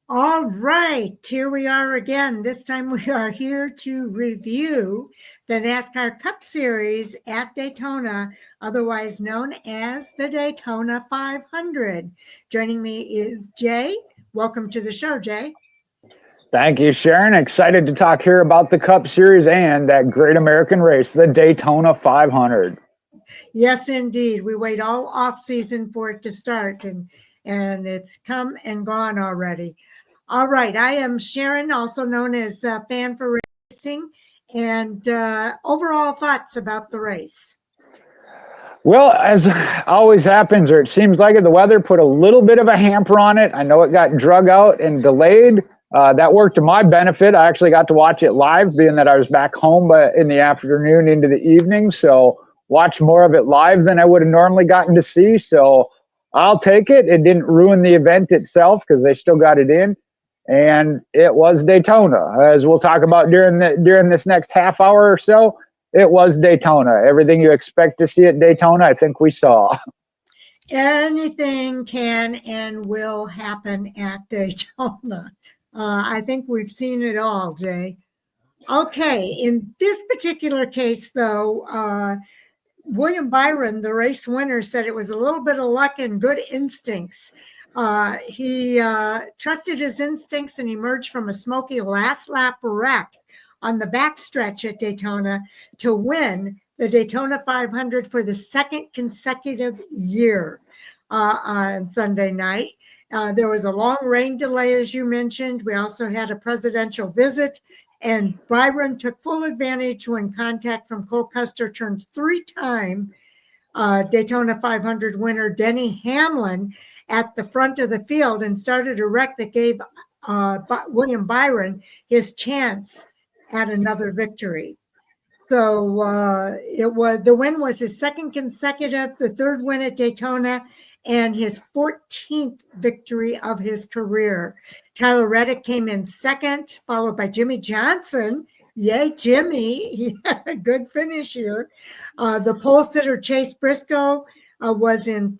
All right, here we are again. This time we are here to review the NASCAR Cup Series at Daytona, otherwise known as the Daytona 500. Joining me is Jay. Welcome to the show, Jay. Thank you, Sharon. Excited to talk here about the Cup Series and that great American race, the Daytona 500. Yes, indeed. We wait all off season for it to start, and it's come and gone already. All right, I am Sharon, also known as Fan4Racing, and overall thoughts about the race. Well, as always happens, or it seems like it, the weather put a little bit of a hamper on it. I know it got drug out and delayed. That worked to my benefit. I actually got to watch it live, being that I was back home in the afternoon into the evening. So watch more of it live than I would have normally gotten to see. So I'll take it. It didn't ruin the event itself because they still got it in. And it was Daytona, as we'll talk about during this next half hour or so. It was Daytona. Everything you expect to see at Daytona, I think we saw. Anything can and will happen at Daytona. I think we've seen it all, Jay. Okay, in this particular case, though, William Byron, the race winner, said it was a little bit of luck and good instincts. He trusted his instincts and emerged from a smoky last lap wreck on the backstretch at Daytona to win the Daytona 500 for the second consecutive year on Sunday night. There was a long rain delay, as you mentioned. We also had a presidential visit, and Byron took full advantage when contact from Cole Custer turned three-time Daytona 500 winner Denny Hamlin at the front of the field and started a wreck that gave William Byron his chance at another victory. So the win was his second consecutive, the third win at Daytona, and his 14th victory of his career. Tyler Reddick came in second, followed by Jimmy Johnson. Yay, Jimmy. He had a good finish here. The pole sitter Chase Briscoe was in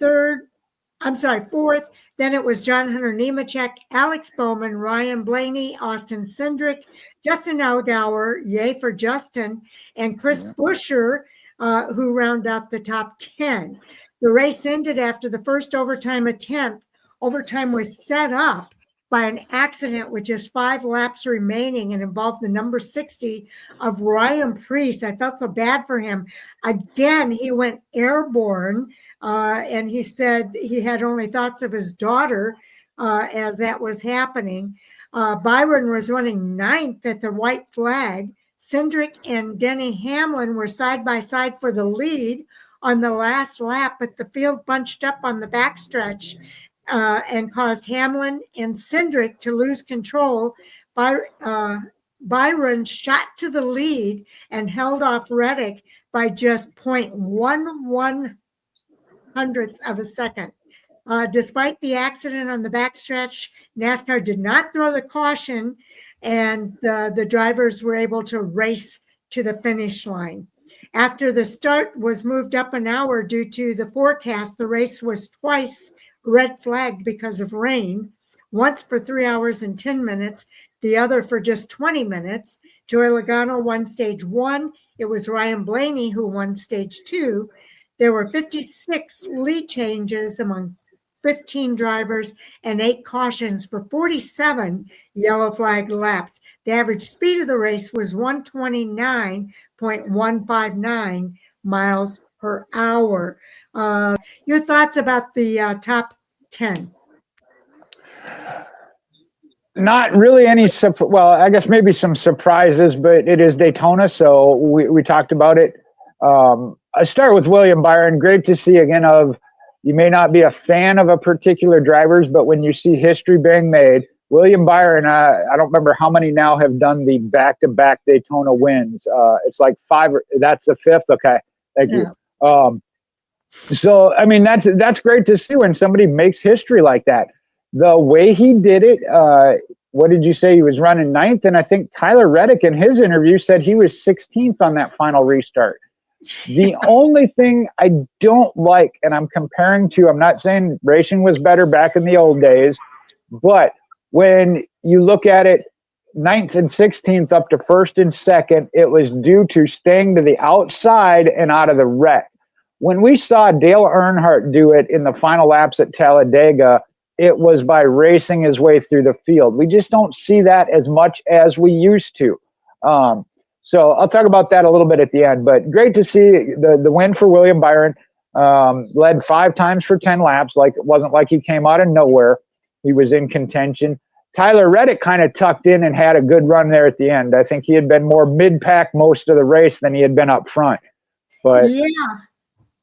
fourth. Then it was John Hunter Nemechek, Alex Bowman, Ryan Blaney, Austin Cindric, Justin Allgaier, yay for Justin, and Chris Buescher, who round out the top 10. The race ended after the first overtime attempt. Overtime was set up by an accident with just 5 laps remaining and involved the number 60 of Ryan Preece. I felt so bad for him. Again, he went airborne, and he said he had only thoughts of his daughter as that was happening. Byron was running 9th at the white flag. Cindric and Denny Hamlin were side by side for the lead on the last lap, but the field bunched up on the backstretch and caused Hamlin and Cindric to lose control. Byron shot to the lead and held off Reddick by just 0.11 hundredths of a second. Despite the accident on the backstretch, NASCAR did not throw the caution, and the drivers were able to race to the finish line. After the start was moved up an hour due to the forecast, the race was twice red flagged because of rain, once for 3 hours and 10 minutes, the other for just 20 minutes. Joey Logano won stage 1. It was Ryan Blaney who won stage 2. There were 56 lead changes among 15 drivers and 8 cautions for 47 yellow flag laps. The average speed of the race was 129.159 miles per hour. Your thoughts about the top 10? Not really any, well, I guess maybe some surprises, but it is Daytona, so we talked about it. I start with William Byron. Great to see again you may not be a fan of a particular drivers, but when you see history being made, William Byron, I don't remember how many now have done the back-to-back Daytona wins. It's like 5, that's the 5th. Okay, thank you. So, I mean, that's great to see when somebody makes history like that. The way he did it, what did you say? He was running 9th, and I think Tyler Reddick in his interview said he was 16th on that final restart. The only thing I don't like, and I'm comparing to, I'm not saying racing was better back in the old days, but When you look at it, 9th and 16th up to 1st and 2nd, it was due to staying to the outside and out of the wreck. When we saw Dale Earnhardt do it in the final laps at Talladega, it was by racing his way through the field. We just don't see that as much as we used to. So I'll talk about that a little bit at the end, but great to see the win for William Byron. Led 5 times for 10 laps. Like, it wasn't like he came out of nowhere. He was in contention. Tyler Reddick kind of tucked in and had a good run there at the end. I think he had been more mid-pack most of the race than he had been up front. But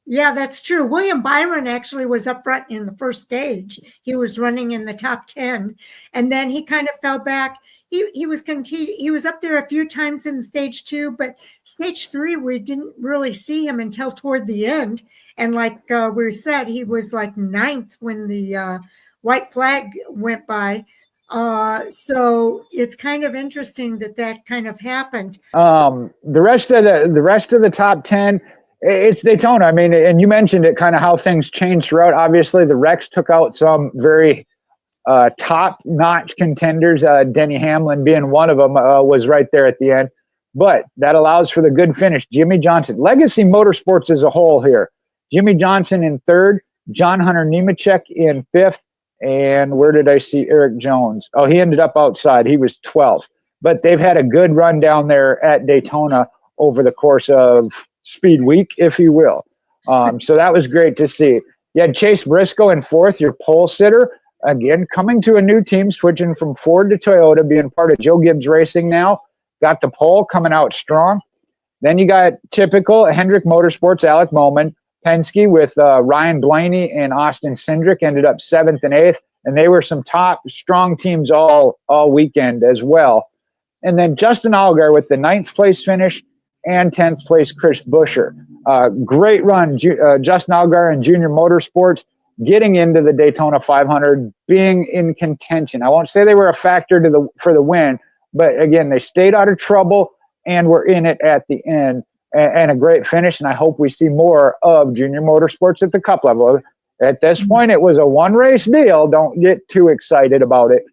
yeah, that's true. William Byron actually was up front in the first stage. He was running in the top 10, and then he kind of fell back. He was up there a few times in stage 2, but stage 3 we didn't really see him until toward the end. And like we said, he was like 9th when the white flag went by. So it's kind of interesting that kind of happened. The rest of the top 10, it's Daytona. I mean, and you mentioned it, kind of how things changed throughout. Obviously, the wrecks took out some very top-notch contenders. Denny Hamlin being one of them was right there at the end. But that allows for the good finish. Jimmy Johnson, Legacy Motorsports as a whole here. Jimmy Johnson in 3rd, John Hunter Nemechek in 5th, and where did I see Eric Jones? Oh, he ended up outside. He was 12th. But they've had a good run down there at Daytona over the course of Speed Week, if you will. So that was great to see. You had Chase Briscoe in 4th, your pole sitter. Again, coming to a new team, switching from Ford to Toyota, being part of Joe Gibbs Racing now. Got the pole, coming out strong. Then you got typical Hendrick Motorsports, Alec Moman. Penske with Ryan Blaney and Austin Cindric ended up 7th and 8th. And they were some top, strong teams all weekend as well. And then Justin Allgaier with the 9th place finish and 10th place Chris Buescher. Great run, Justin Allgaier and Junior Motorsports, getting into the Daytona 500, being in contention. I won't say they were a factor for the win, but again, they stayed out of trouble and were in it at the end, and a great finish. And I hope we see more of Junior Motorsports at the Cup level. At this point, it was a one-race deal. Don't get too excited about it.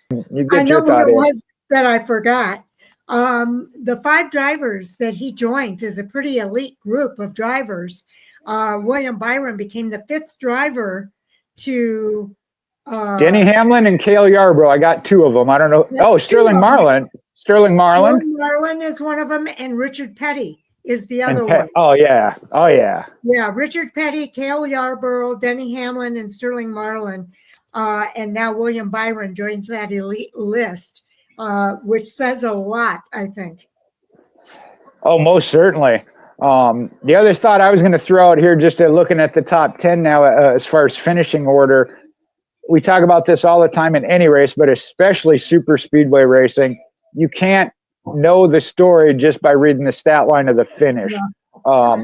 You get I know your thought what it in. was that I forgot. The 5 drivers that he joins is a pretty elite group of drivers. William Byron became the 5th driver to Denny Hamlin and Cale Yarborough. I got 2 of them. I don't know. Oh, Sterling Marlin. Sterling Marlin is one of them, and Richard Petty is the other one. Oh, yeah. Yeah, Richard Petty, Cale Yarborough, Denny Hamlin, and Sterling Marlin. And now William Byron joins that elite list, which says a lot, I think. Oh, most certainly. The other thought I was going to throw out here, just looking at the top 10 now, as far as finishing order, we talk about this all the time in any race, but especially super speedway racing. You can't know the story just by reading the stat line of the finish. Yeah,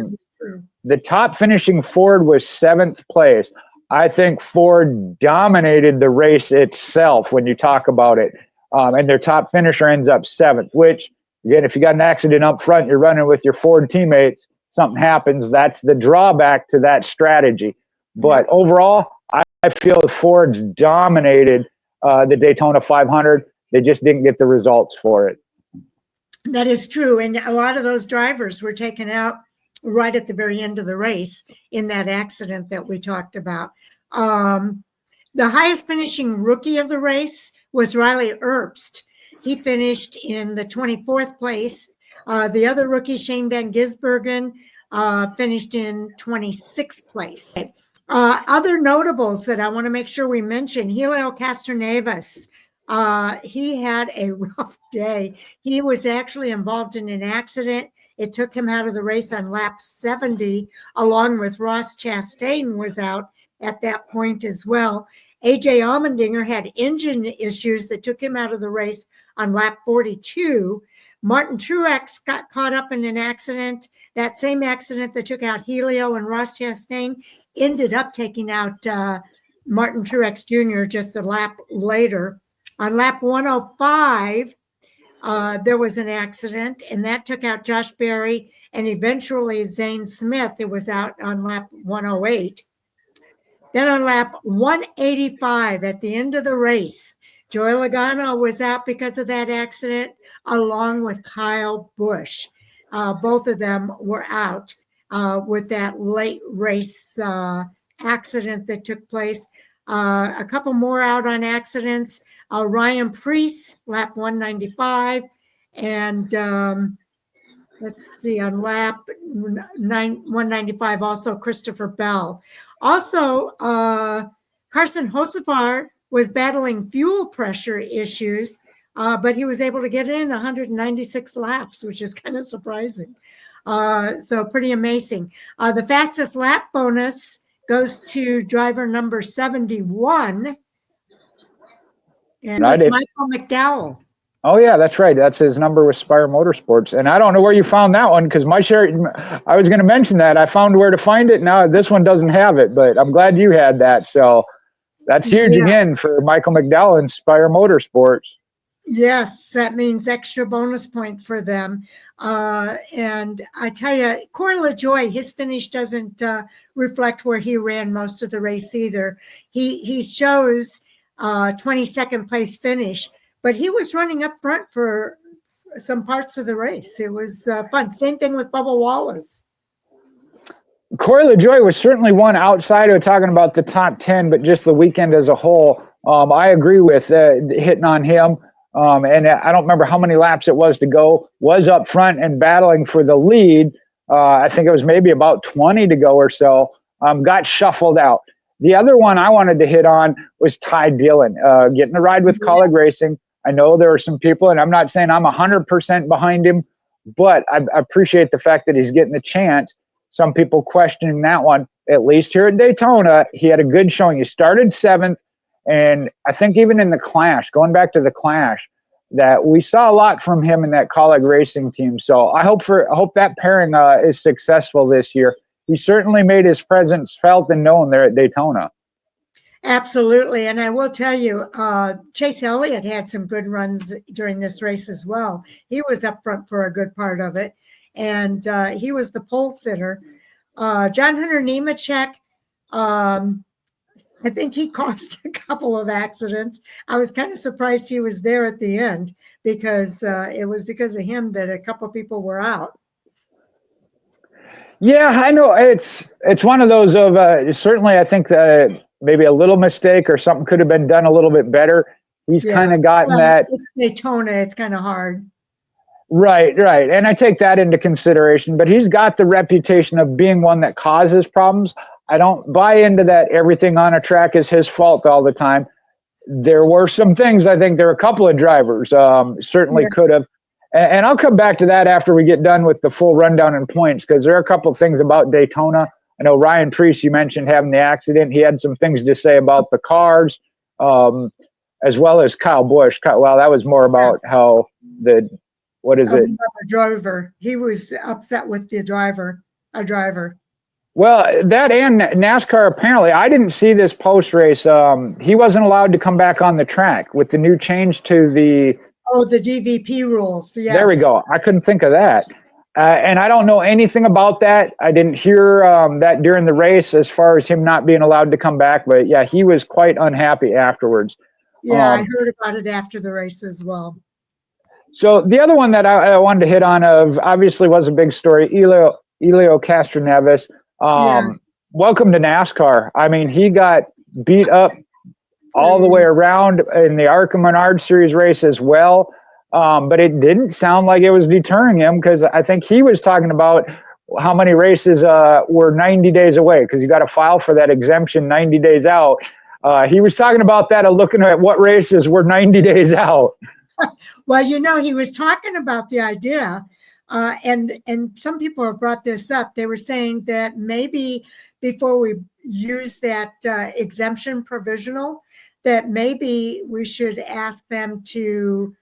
the top finishing Ford was 7th place. I think Ford dominated the race itself when you talk about it. And their top finisher ends up 7th, which, again, if you got an accident up front, you're running with your Ford teammates, something happens, that's the drawback to that strategy. But overall, I feel Ford's dominated the Daytona 500. They just didn't get the results for it. That is true. And a lot of those drivers were taken out right at the very end of the race in that accident that we talked about. The highest finishing rookie of the race was Riley Herbst. He finished in the 24th place. The other rookie, Shane Van Gisbergen, finished in 26th place. Other notables that I want to make sure we mention, Helio Castroneves. He had a rough day. He was actually involved in an accident. It took him out of the race on lap 70, along with Ross Chastain was out at that point as well. AJ Allmendinger had engine issues that took him out of the race on lap 42. Martin Truex got caught up in an accident. That same accident that took out Helio and Ross Chastain ended up taking out Martin Truex Jr. just a lap later. On lap 105, there was an accident, and that took out Josh Berry and eventually Zane Smith. It was out on lap 108. Then on lap 185, at the end of the race, Joey Logano was out because of that accident, along with Kyle Busch. Both of them were out with that late race accident that took place. A couple more out on accidents. Ryan Preece, lap 195, and let's see, on lap 195, also Christopher Bell. Also, Carson Hocevar was battling fuel pressure issues, but he was able to get in 196 laps, which is kind of surprising. So pretty amazing. The fastest lap bonus goes to driver number 71, and it's Michael McDowell. Oh yeah, that's right. That's his number with Spire Motorsports. And I don't know where you found that one, because I was going to mention that. I found where to find it. Now this one doesn't have it, but I'm glad you had that. So that's huge again for Michael McDowell and Spire Motorsports. Yes, that means extra bonus point for them. And I tell you, Corey LaJoie, his finish doesn't reflect where he ran most of the race either. He shows 22nd place finish, but he was running up front for some parts of the race. It was fun. Same thing with Bubba Wallace. Corey LaJoie was certainly one outside of talking about the top 10, but just the weekend as a whole. I agree with hitting on him. And I don't remember how many laps it was to go, was up front and battling for the lead. I think it was maybe about 20 to go or so, got shuffled out. The other one I wanted to hit on was Ty Dillon, getting a ride with Colleague Racing. I know there are some people, and I'm not saying I'm 100% behind him, but I appreciate the fact that he's getting a chance. Some people questioning that one. At least here at Daytona, he had a good showing. He started 7th. And I think even in the Clash, going back to the Clash, that we saw a lot from him in that Colleague Racing team. So I hope that pairing is successful this year. He certainly made his presence felt and known there at Daytona. Absolutely. And I will tell you, Chase Elliott had some good runs during this race as well. He was up front for a good part of it. And he was the pole sitter. John Hunter Nemechek, I think he caused a couple of accidents. I was kind of surprised he was there at the end, because it was because of him that a couple of people were out. Yeah, I know. It's one of those of certainly I think maybe a little mistake or something could have been done a little bit better. He's kind of gotten that. It's Daytona. It's kind of hard. Right. And I take that into consideration, but he's got the reputation of being one that causes problems. I don't buy into that everything on a track is his fault all the time. There were some things, I think there were a couple of drivers certainly could have. And I'll come back to that after we get done with the full rundown and points, because there are a couple of things about Daytona. I know Ryan Preece, you mentioned having the accident. He had some things to say about the cars, as well as Kyle Busch. Well, that was more about how the driver. He was upset with a driver. Well, that and NASCAR, apparently, I didn't see this post-race. He wasn't allowed to come back on the track with the new change to the DVP rules. Yes. There we go. I couldn't think of that. And I don't know anything about that. I didn't hear that during the race as far as him not being allowed to come back. But, yeah, he was quite unhappy afterwards. Yeah, I heard about it after the race as well. So the other one that I wanted to hit on obviously was a big story, Elio Castroneves. Welcome to NASCAR. I mean, he got beat up all the way around in the ARCA Menard Series race as well. But it didn't sound like it was deterring him, because I think he was talking about how many races were 90 days away, because you got to file for that exemption 90 days out. He was talking about that, looking at what races were 90 days out. Well, he was talking about the idea. And some people have brought this up. They were saying that maybe before we use that exemption provisional, that maybe we should ask them to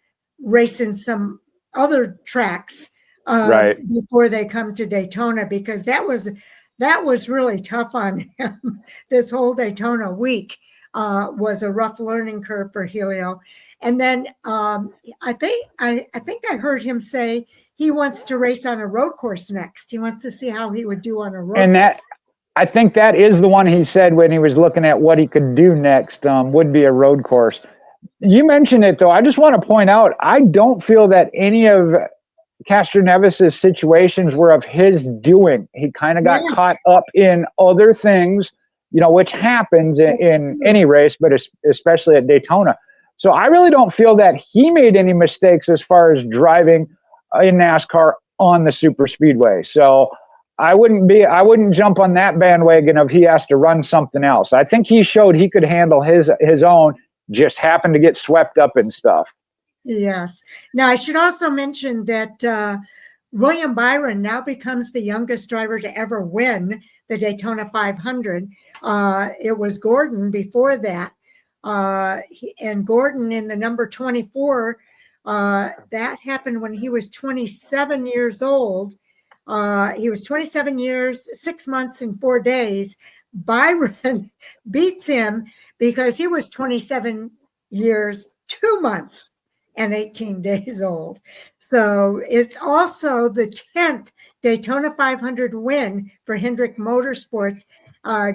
race in some other tracks before they come to Daytona, because that was really tough on him. This whole Daytona week was a rough learning curve for Helio. And then I think I heard him say he wants to race on a road course next. He wants to see how he would do on a road course. I think that is the one he said when he was looking at what he could do next, would be a road course. You mentioned it, though. I just want to point out, I don't feel that any of Castroneves' situations were of his doing. He kind of got Yes. caught up in other things, which happens in any race, but especially at Daytona. So I really don't feel that he made any mistakes as far as driving in NASCAR on the super speedway. So I wouldn't jump on that bandwagon of he has to run something else. I think he showed he could handle his own, just happened to get swept up in stuff. Yes. Now, I should also mention that William Byron now becomes the youngest driver to ever win the Daytona 500. It was Gordon before that. And Gordon in the number 24, that happened when he was 27 years old. He was 27 years, 6 months, and 4 days. Byron beats him because he was 27 years, 2 months, and 18 days old. So it's also the 10th Daytona 500 win for Hendrick Motorsports,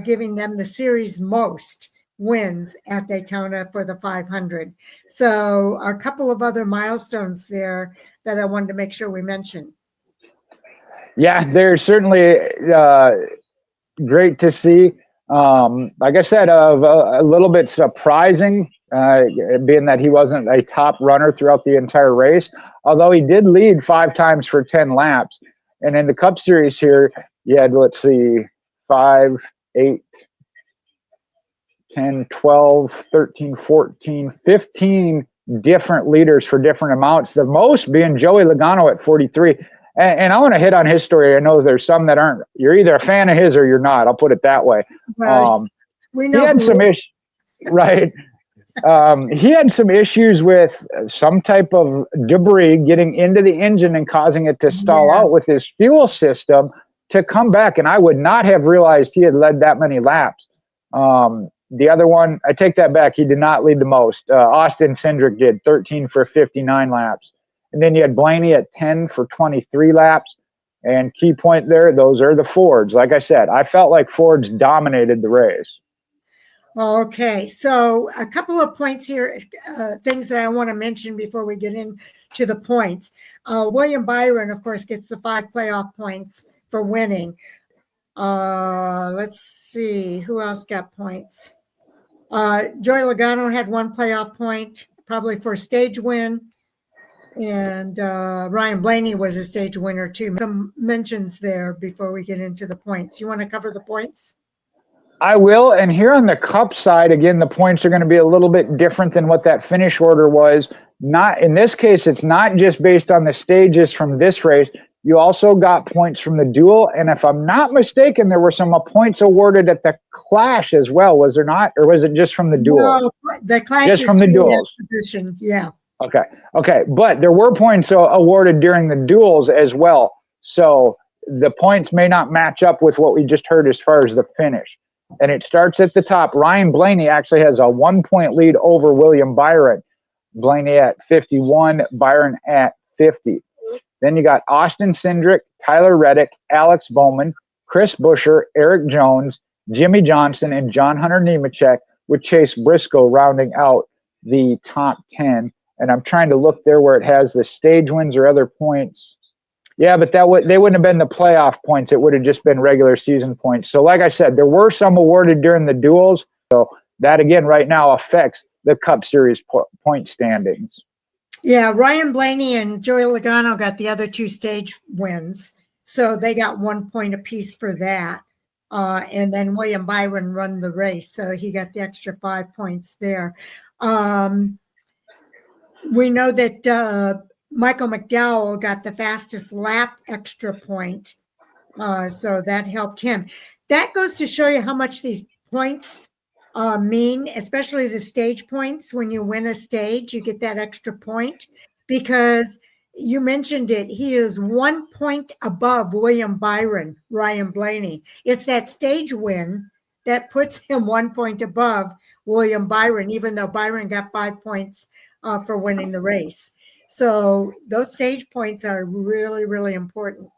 giving them the series most wins at Daytona for the 500. So a couple of other milestones there that I wanted to make sure we mentioned. Yeah, they're certainly great to see. Like I said, a little bit surprising, being that he wasn't a top runner throughout the entire race, although he did lead 5 times for 10 laps. And in the Cup Series here, you had, let's see, 5, 8, 10, 12, 13, 14, 15 different leaders for different amounts, the most being Joey Logano at 43. And I want to hit on his story. I know there's some that aren't. You're either a fan of his or you're not. I'll put it that way. Well, we know he had some issues, right? He had some issues with some type of debris getting into the engine and causing it to stall out with his fuel system to come back. And I would not have realized he had led that many laps. The other one, I take that back. He did not lead the most. Austin Cindric did 13 for 59 laps. And then you had Blaney at 10 for 23 laps. And key point there, those are the Fords. Like I said, I felt like Fords dominated the race. Okay, so a couple of points here, things that I want to mention before we get into the points. William Byron, of course, gets the 5 playoff points for winning. Let's see, who else got points? Joey Logano had 1 playoff point, probably for a stage win. And Ryan Blaney was a stage winner too. Some mentions there before we get into the points. You want to cover the points? I will. And here on the Cup side, again, the points are going to be a little bit different than what that finish order was. Not in this case, it's not just based on the stages from this race. You also got points from the duel. And if I'm not mistaken, there were some points awarded at the Clash as well. Was there not? Or was it just from the duel? No, the Clash just from the duels. Exhibition. Yeah. Okay. But there were points awarded during the duels as well. So the points may not match up with what we just heard as far as the finish. And it starts at the top. Ryan Blaney actually has a 1-point lead over William Byron. Blaney at 51, Byron at 50. Then you got Austin Cindric, Tyler Reddick, Alex Bowman, Chris Buescher, Eric Jones, Jimmy Johnson, and John Hunter Nemechek, with Chase Briscoe rounding out the top 10. And I'm trying to look there where it has the stage wins or other points. Yeah, but they wouldn't have been the playoff points. It would have just been regular season points. So like I said, there were some awarded during the duels. So that, again, right now affects the Cup Series point standings. Yeah, Ryan Blaney and Joey Logano got the other 2 stage wins. So they got 1 point apiece for that. And then William Byron run the race. So he got the extra 5 points there. We know that Michael McDowell got the fastest lap extra point. So that helped him. That goes to show you how much these points mean, especially the stage points. When you win a stage, you get that extra point because you mentioned it. He is 1 point above William Byron, Ryan Blaney. It's that stage win that puts him 1 point above William Byron, even though Byron got 5 points for winning the race. So those stage points are really, really important.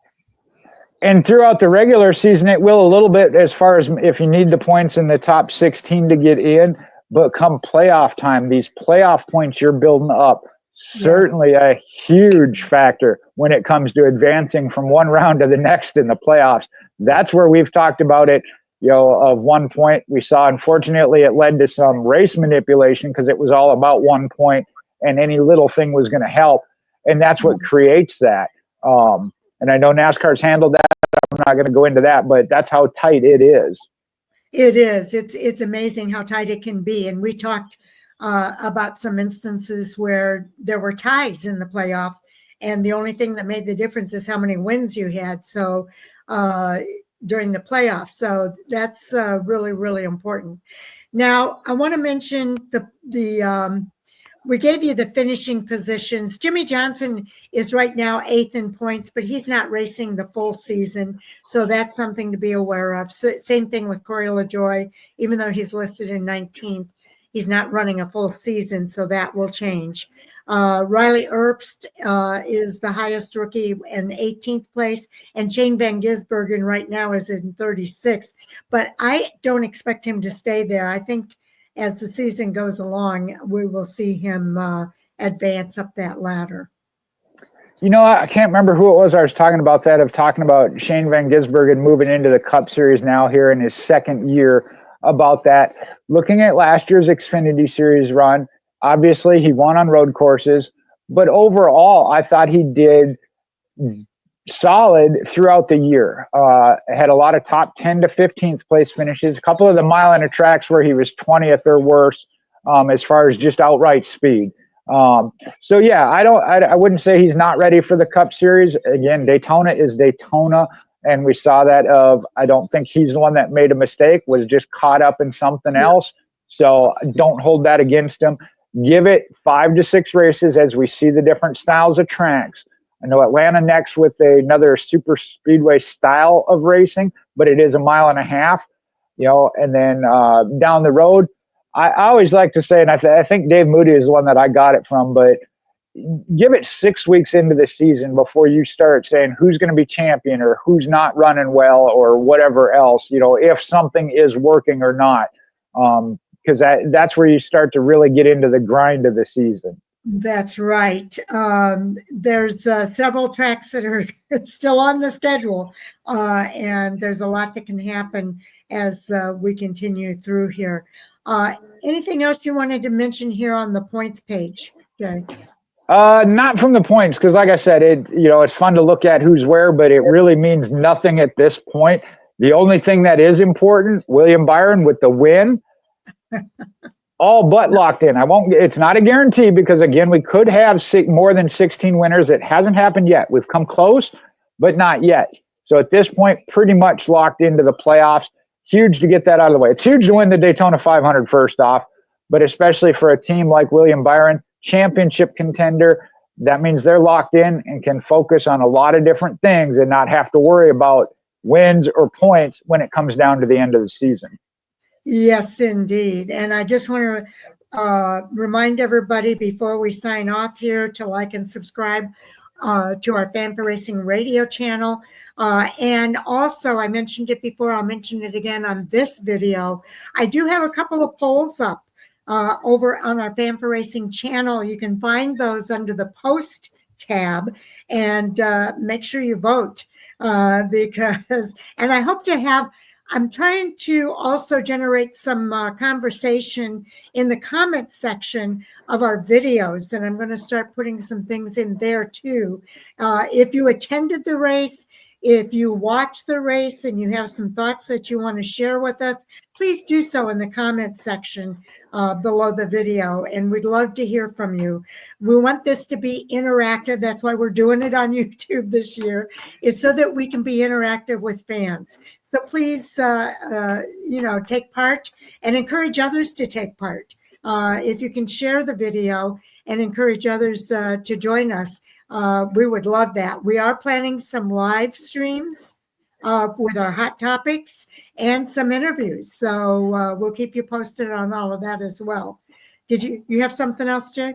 And throughout the regular season, it will a little bit as far as if you need the points in the top 16 to get in. But come playoff time, these playoff points you're building up, Yes, certainly a huge factor when it comes to advancing from one round to the next in the playoffs. That's where we've talked about it. Of 1 point we saw, unfortunately, it led to some race manipulation because it was all about 1 point, and any little thing was going to help. And that's what creates that. And I know NASCAR's handled that. I'm not going to go into that, but that's how tight it is. it is. It's amazing how tight it can be. And we talked about some instances where there were ties in the playoff, and the only thing that made the difference is how many wins you had. So during the playoffs, so that's really, really important. Now, I want to mention we gave you the finishing positions. Jimmy Johnson is right now 8th in points, but he's not racing the full season. So that's something to be aware of. So, same thing with Corey LaJoie, even though he's listed in 19th, he's not running a full season. So that will change. Riley Erbst is the highest rookie in 18th place, and Shane Van Gisbergen right now is in 36th. But I don't expect him to stay there. I think as the season goes along, we will see him advance up that ladder. I can't remember who it was I was talking about Shane Van Gisbergen moving into the Cup Series now here in his second year about that. Looking at last year's Xfinity Series run, obviously he won on road courses, but overall I thought he did solid throughout the year. Had a lot of top 10 to 15th place finishes, a couple of the mile and a tracks where he was 20th or worse as far as just outright speed. So yeah, I wouldn't say he's not ready for the Cup Series. Again, Daytona is Daytona, and we saw that I don't think he's the one that made a mistake, was just caught up in something else. So don't hold that against him. Give it 5 to 6 races as we see the different styles of tracks. I know Atlanta next with another super speedway style of racing, but it is a mile and a half, and then down the road, I always like to say, and I think Dave Moody is the one that I got it from, but give it 6 weeks into the season before you start saying who's going to be champion or who's not running well or whatever else, if something is working or not, because that's where you start to really get into the grind of the season. That's right. There's several tracks that are still on the schedule, and there's a lot that can happen as we continue through here. Anything else you wanted to mention here on the points page, Jay? Not from the points, because like I said, it's fun to look at who's where, but it really means nothing at this point. The only thing that is important, William Byron with the win. All but locked in. It's not a guarantee because, again, we could have more than 16 winners. It hasn't happened yet. We've come close, but not yet. So at this point, pretty much locked into the playoffs. Huge to get that out of the way. It's huge to win the Daytona 500 first off, but especially for a team like William Byron, championship contender, that means they're locked in and can focus on a lot of different things and not have to worry about wins or points when it comes down to the end of the season. Yes, indeed. And I just want to remind everybody before we sign off here to like and subscribe to our Fan4Racing radio channel. And also, I mentioned it before, I'll mention it again on this video. I do have a couple of polls up over on our Fan4Racing channel. You can find those under the post tab, and make sure you vote because, and I hope to have, I'm trying to also generate some conversation in the comments section of our videos, and I'm going to start putting some things in there too. If you attended the race, if you watched the race and you have some thoughts that you want to share with us, please do so in the comments section below the video, and we'd love to hear from you. We want this to be interactive. That's why we're doing it on YouTube this year, is so that we can be interactive with fans. So please, take part and encourage others to take part. If you can share the video and encourage others to join us, we would love that. We are planning some live streams with our hot topics and some interviews. So we'll keep you posted on all of that as well. Did you have something else, Jay?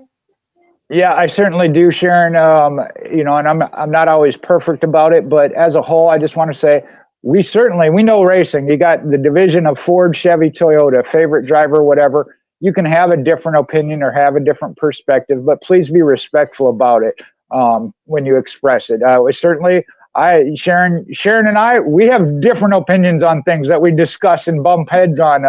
Yeah, I certainly do, Sharon. And I'm not always perfect about it, but as a whole, I just want to say we know racing. You got the division of Ford, Chevy, Toyota, favorite driver, whatever. you can have a different opinion or have a different perspective, but please be respectful about it when you express it. Certainly, Sharon and I, we have different opinions on things that we discuss and bump heads on,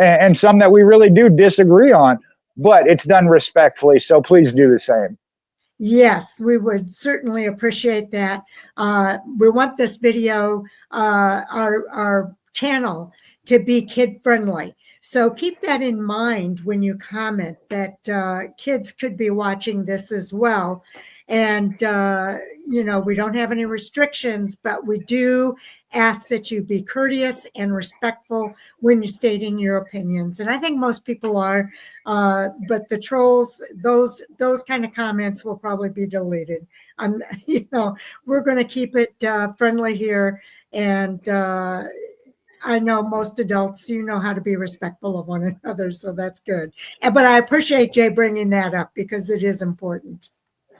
and some that we really do disagree on, but it's done respectfully. So please do the same. Yes, we would certainly appreciate that. We want this video, our channel, to be kid friendly. So keep that in mind when you comment that kids could be watching this as well. And, you know, we don't have any restrictions, but we do ask that you be courteous and respectful when you're stating your opinions. And I think most people are, but the trolls, those kind of comments will probably be deleted. You know, we're going to keep it friendly here. And I know most adults, you know how to be respectful of one another, so that's good. But I appreciate Jay bringing that up because it is important.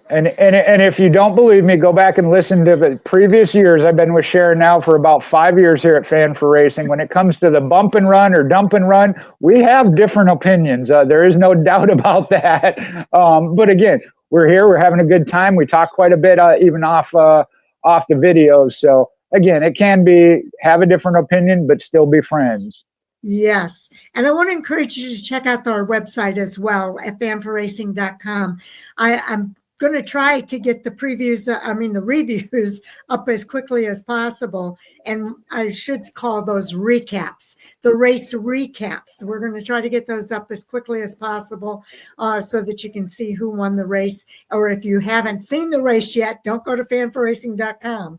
And if you don't believe me, go back and listen to the previous years. I've been with Sharon now for about 5 years here at Fan4Racing. When it comes to the bump and run or dump and run, we have different opinions. There is no doubt about that. But again, we're here. We're having a good time. We talk quite a bit, even off the videos. So again, it can be have a different opinion, but still be friends. Yes. And I want to encourage you to check out our website as well at fan4racing.com. I'm going to try to get the the reviews up as quickly as possible. And I should call those recaps, the race recaps. We're going to try to get those up as quickly as possible so that you can see who won the race. Or if you haven't seen the race yet, don't go to fan4racing.com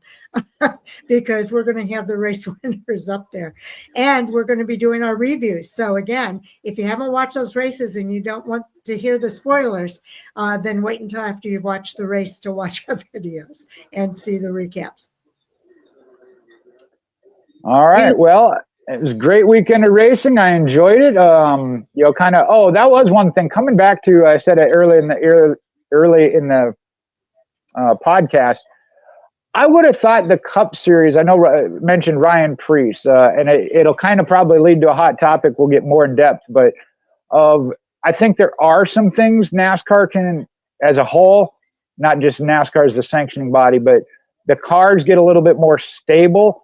because we're going to have the race winners up there. And we're going to be doing our reviews. So again, if you haven't watched those races and you don't want to hear the spoilers, then wait until after you've watched the race to watch our videos and see the recaps. All right. Well, it was a great weekend of racing. I enjoyed it. You know, kind of. Oh, that was one thing. Coming back to, I said it early in the podcast. I would have thought the Cup Series. I know I mentioned Ryan Preece, and it'll kind of probably lead to a hot topic. We'll get more in depth, but I think there are some things NASCAR can, as a whole, not just NASCAR as the sanctioning body, but the cars get a little bit more stable.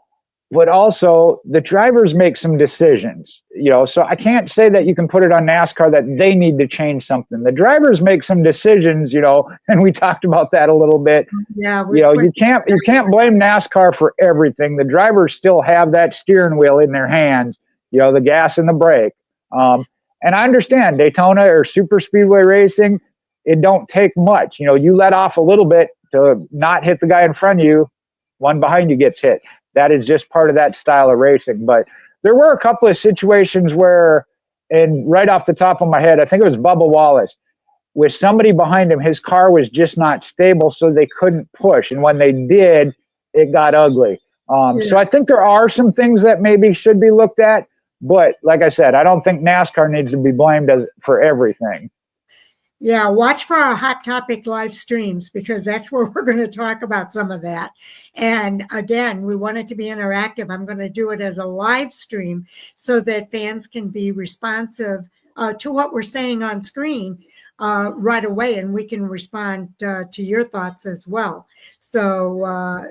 But also the drivers make some decisions, you know, so I can't say that you can put it on NASCAR that they need to change something. The drivers make some decisions, you know, and we talked about that a little bit. Yeah, you know, you can't blame NASCAR for everything. The drivers still have that steering wheel in their hands, you know, the gas and the brake. And I understand Daytona or super speedway racing, it don't take much. You know, you let off a little bit to not hit the guy in front of you, one behind you gets hit. That is just part of that style of racing. But there were a couple of situations where, and right off the top of my head, I think it was Bubba Wallace, with somebody behind him, his car was just not stable, so they couldn't push. And when they did, it got ugly. So I think there are some things that maybe should be looked at. But like I said, I don't think NASCAR needs to be blamed for everything. Yeah, watch for our Hot Topic live streams because that's where we're going to talk about some of that. And again, we want it to be interactive. I'm going to do it as a live stream so that fans can be responsive to what we're saying on screen right away, and we can respond to your thoughts as well. So,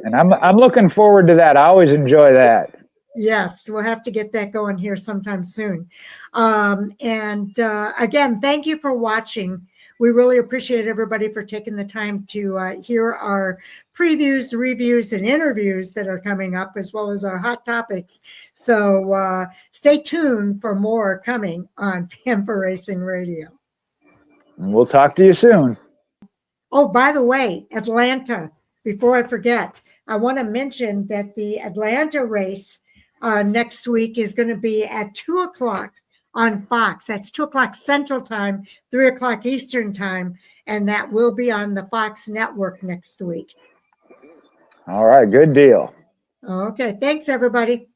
and I'm looking forward to that. I always enjoy that. Yes, we'll have to get that going here sometime soon. Again, thank you for watching. We really appreciate everybody for taking the time to hear our previews, reviews, and interviews that are coming up, as well as our hot topics. So stay tuned for more coming on Fan4Racing Radio. We'll talk to you soon. Oh, by the way, Atlanta, before I forget, I want to mention that the Atlanta race next week is going to be at 2 o'clock on Fox. That's 2 o'clock Central Time, 3 o'clock Eastern Time, and that will be on the Fox network next week. All right, good deal. Okay, thanks, everybody.